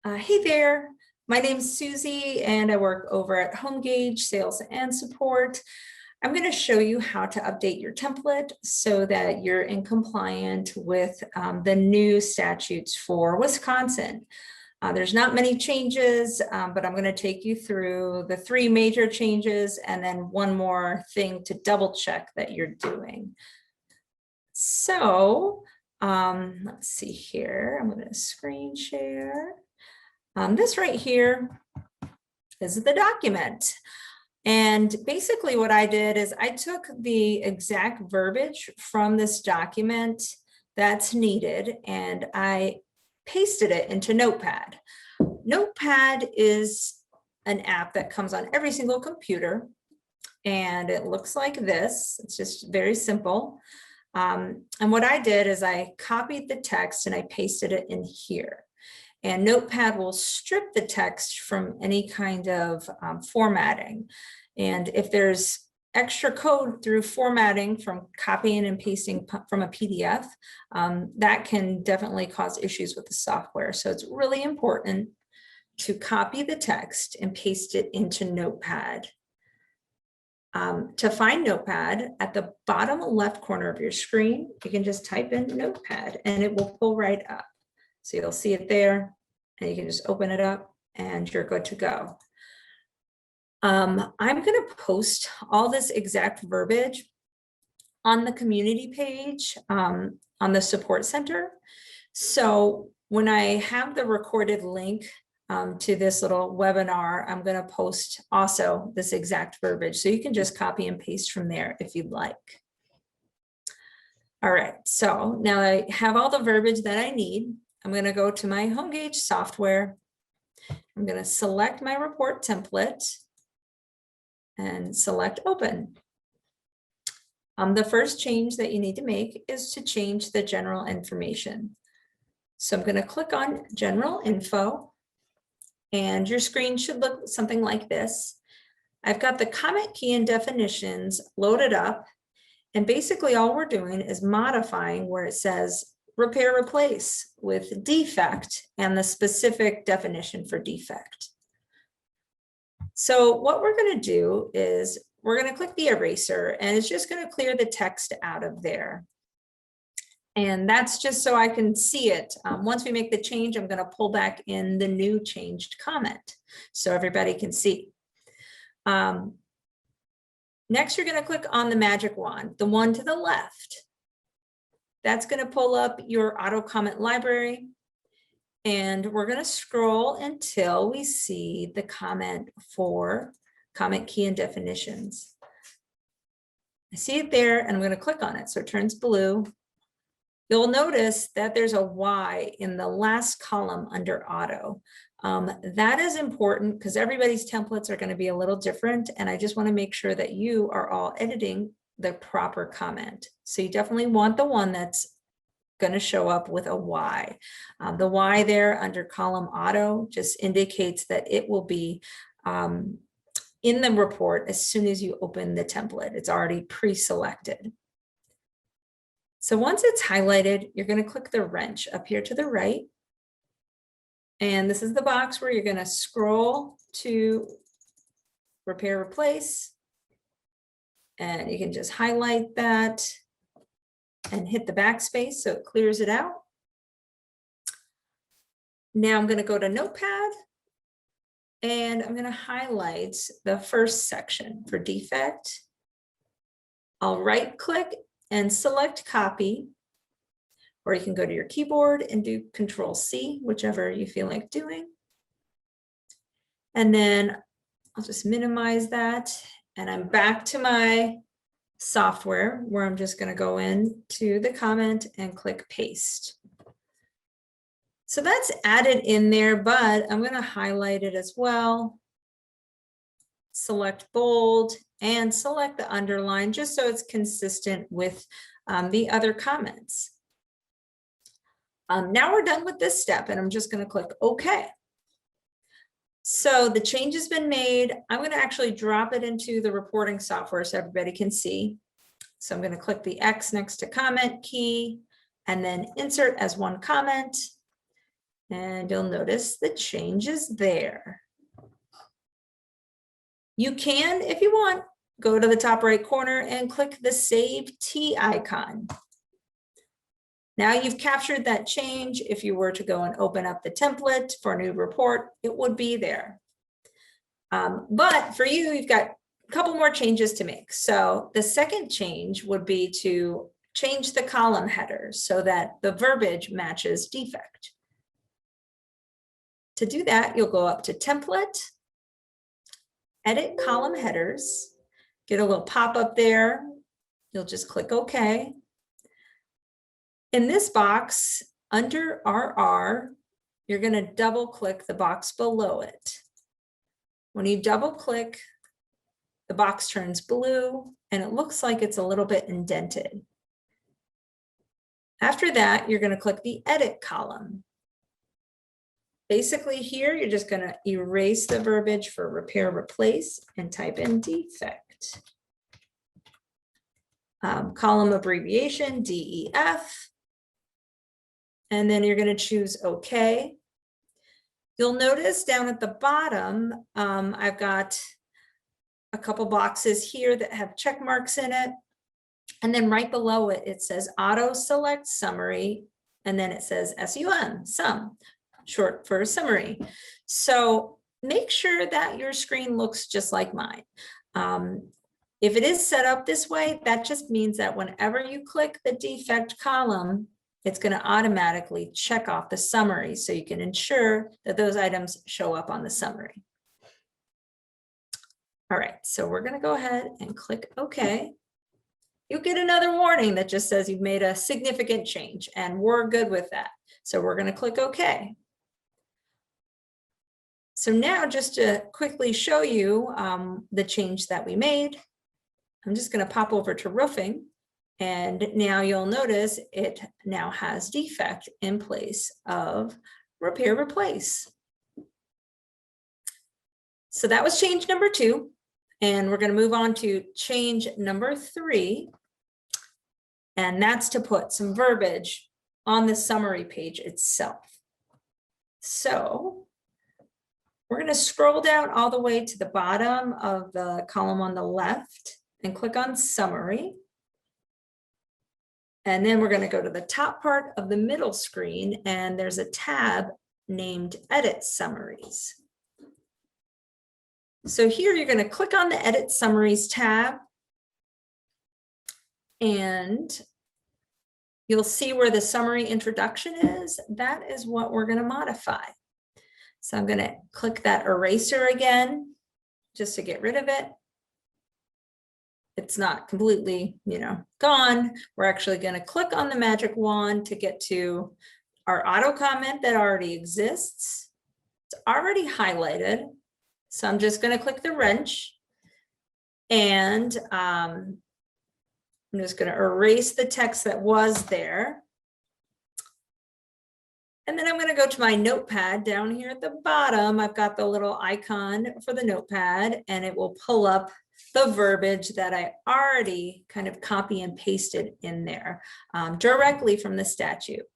Hey there, my name's Susie and I work over at HomeGauge Sales and Support. I'm going to show you how to update your template so that you're in compliant with the new statutes for Wisconsin. There's not many changes, but I'm going to take you through the 3 major changes and then one more thing to double check that you're doing. So let's see here. I'm going to screen share. This right here is the document. And basically what I did is I took the exact verbiage from this document that's needed and I pasted it into Notepad. Notepad is an app that comes on every single computer and it looks like this. It's just very simple. And what I did is I copied the text and I pasted it in here. And Notepad will strip the text from any kind of formatting. And if there's extra code through formatting from copying and pasting from a PDF, that can definitely cause issues with the software. So it's really important to copy the text and paste it into Notepad. To find Notepad, at the bottom left corner of your screen, you can just type in Notepad and it will pull right up. So you'll see it there and you can just open it up and you're good to go. I'm going to post all this exact verbiage on the community page on the support center. So when I have the recorded link to this little webinar, I'm going to post also this exact verbiage. So you can just copy and paste from there if you'd like. All right, so now I have all the verbiage that I need. I'm going to go to my HomeGauge software. I'm going to select my report template and select open. The first change that you need to make is to change the general information. So I'm going to click on general info and your screen should look something like this. I've got the comment key and definitions loaded up. And basically all we're doing is modifying where it says repair, replace with defect and the specific definition for defect. So what we're going to do is we're going to click the eraser and it's just going to clear the text out of there. And that's just so I can see it. Once we make the change, I'm going to pull back in the new changed comment so everybody can see. Next, you're going to click on the magic wand, the one to the left. That's going to pull up your auto comment library. And we're going to scroll until we see the comment for comment key and definitions. I see it there and I'm going to click on it so it turns blue. You'll notice that there's a Y in the last column under auto. That is important because everybody's templates are going to be a little different. And I just want to make sure that you are all editing the proper comment. So you definitely want the one that's going to show up with a Y. The Y there under column auto just indicates that it will be in the report as soon as you open the template. It's already pre-selected. So once it's highlighted, you're going to click the wrench up here to the right. And this is the box where you're going to scroll to repair, replace. And you can just highlight that and hit the backspace so it clears it out. Now I'm going to go to Notepad and I'm going to highlight the first section for defect. I'll right click and select copy, or you can go to your keyboard and do Control-C, whichever you feel like doing. And then I'll just minimize that and I'm back to my software where I'm just going to go in to the comment and click paste. So that's added in there, but I'm going to highlight it as well. Select bold and select the underline just so it's consistent with the other comments. Now we're done with this step and I'm just going to click OK. So the change has been made. I'm going to actually drop it into the reporting software so everybody can see. So I'm going to click the X next to comment key and then insert as one comment. And you'll notice the change is there. You can, if you want, go to the top right corner and click the Save T icon. Now you've captured that change. If you were to go and open up the template for a new report, it would be there. But for you, you've got a couple more changes to make. So the second change would be to change the column headers so that the verbiage matches defect. To do that, you'll go up to Template, Edit Column Headers, get a little pop-up there. You'll just click OK. In this box, under RR, you're going to double-click the box below it. When you double-click, the box turns blue, and it looks like it's a little bit indented. After that, you're going to click the Edit column. Basically here, you're just going to erase the verbiage for repair, replace, and type in defect. Column abbreviation, DEF. And then you're going to choose OK. You'll notice down at the bottom, I've got a couple boxes here that have check marks in it. And then right below it, it says Auto Select Summary. And then it says SUM, sum, short for summary. So make sure that your screen looks just like mine. If it is set up this way, that just means that whenever you click the defect column, it's going to automatically check off the summary so you can ensure that those items show up on the summary. All right, so we're going to go ahead and click OK. You'll get another warning that just says you've made a significant change, and we're good with that. So we're going to click OK. So now, just to quickly show you the change that we made, I'm just going to pop over to roofing. And now you'll notice it now has defect in place of repair, replace. So that was change number 2. And we're going to move on to change number 3. And that's to put some verbiage on the summary page itself. So we're going to scroll down all the way to the bottom of the column on the left and click on summary. And then we're going to go to the top part of the middle screen, and there's a tab named Edit Summaries. So here you're going to click on the Edit Summaries tab, and you'll see where the summary introduction is. That is what we're going to modify. So I'm going to click that eraser again, just to get rid of it. It's not completely, gone. We're actually going to click on the magic wand to get to our auto comment that already exists. It's already highlighted. So I'm just going to click the wrench, and I'm just going to erase the text that was there. And then I'm going to go to my notepad down here at the bottom. I've got the little icon for the notepad, and it will pull up the verbiage that I already kind of copy and pasted in there directly from the statute.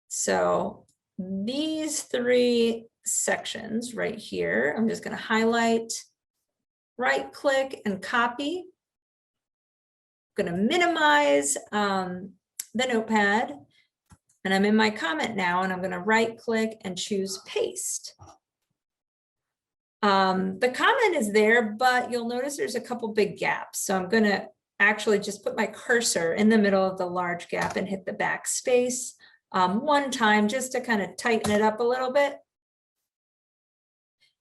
So these 3 sections right here, I'm just going to highlight, right click and copy. I'm going to minimize the notepad, and I'm in my comment now, and I'm going to right click and choose paste. The comment is there, but you'll notice there's a couple big gaps. So I'm going to actually just put my cursor in the middle of the large gap and hit the backspace one time just to kind of tighten it up a little bit.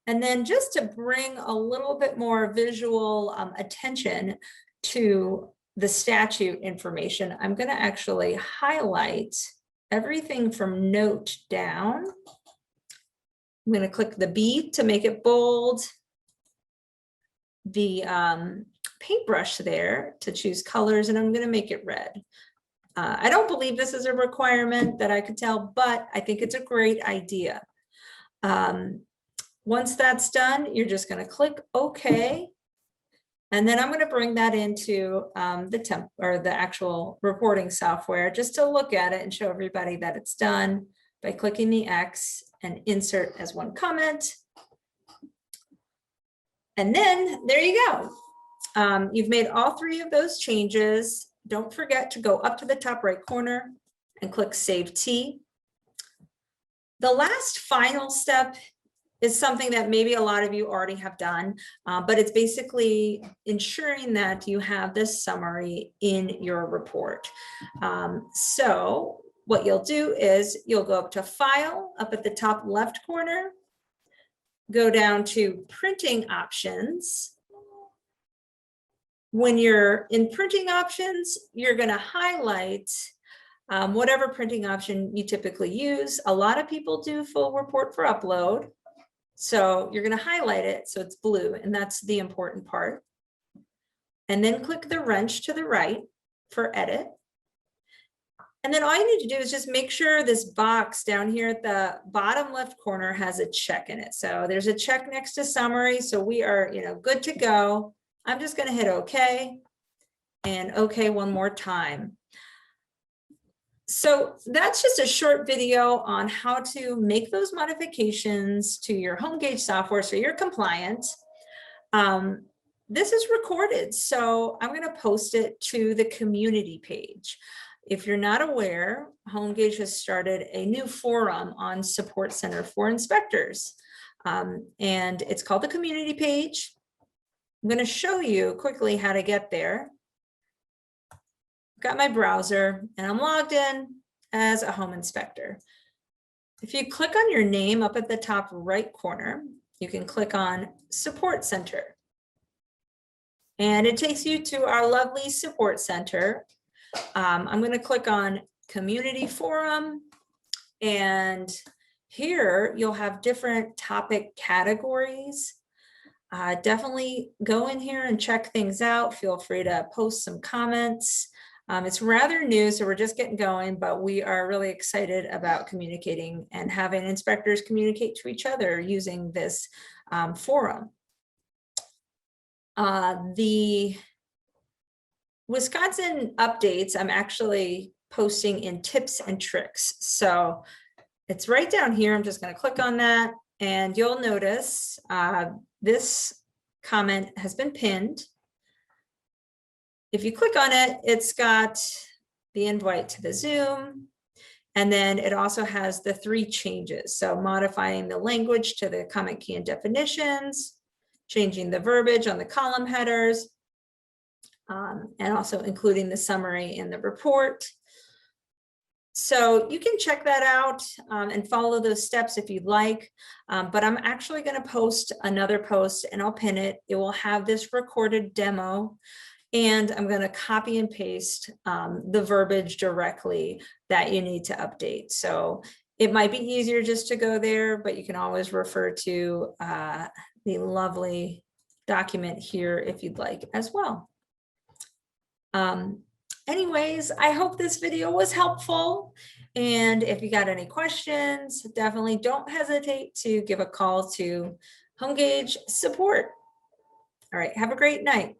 And then just to bring a little bit more visual attention to the statute information, I'm going to actually highlight everything from note down. I'm going to click the B to make it bold, the paintbrush there to choose colors, and I'm going to make it red. I don't believe this is a requirement that I could tell, but I think it's a great idea. Once that's done, you're just going to click OK. And then I'm going to bring that into the actual reporting software just to look at it and show everybody that it's done. by clicking the X and insert as one comment. And then there you go. You've made all three of those changes. Don't forget to go up to the top right corner and click Save T. The last final step is something that maybe a lot of you already have done, but it's basically ensuring that you have this summary in your report. So what you'll do is you'll go up to File, up at the top left corner, go down to Printing Options. When you're in Printing Options, you're going to highlight whatever printing option you typically use. A lot of people do Full Report for Upload. So you're going to highlight it so it's blue, and that's the important part. And then click the wrench to the right for Edit. And then all you need to do is just make sure this box down here at the bottom left corner has a check in it. So there's a check next to Summary. So we are, good to go. I'm just going to hit OK and OK one more time. So that's just a short video on how to make those modifications to your HomeGauge software so you're compliant. This is recorded, so I'm going to post it to the community page. If you're not aware, HomeGauge has started a new forum on Support Center for Inspectors, and it's called the community page. I'm going to show you quickly how to get there. Got my browser and I'm logged in as a home inspector. If you click on your name up at the top right corner, you can click on Support Center. And it takes you to our lovely Support Center. I'm going to click on Community Forum, and here you'll have different topic categories. Definitely go in here and check things out. Feel free to post some comments. It's rather new, so we're just getting going, but we are really excited about communicating and having inspectors communicate to each other using this forum. The Wisconsin updates, I'm actually posting in tips and tricks. So it's right down here. I'm just going to click on that, and you'll notice this comment has been pinned. If you click on it, it's got the invite to the Zoom, and then it also has the 3 changes. So modifying the language to the comment key and definitions, changing the verbiage on the column headers, and also including the summary in the report. So you can check that out and follow those steps if you'd like, but I'm actually going to post another post and I'll pin it. It will have this recorded demo. And I'm going to copy and paste the verbiage directly that you need to update. So it might be easier just to go there, but you can always refer to the lovely document here if you'd like as well. Anyways, I hope this video was helpful. And if you got any questions, definitely don't hesitate to give a call to HomeGauge support. All right, have a great night.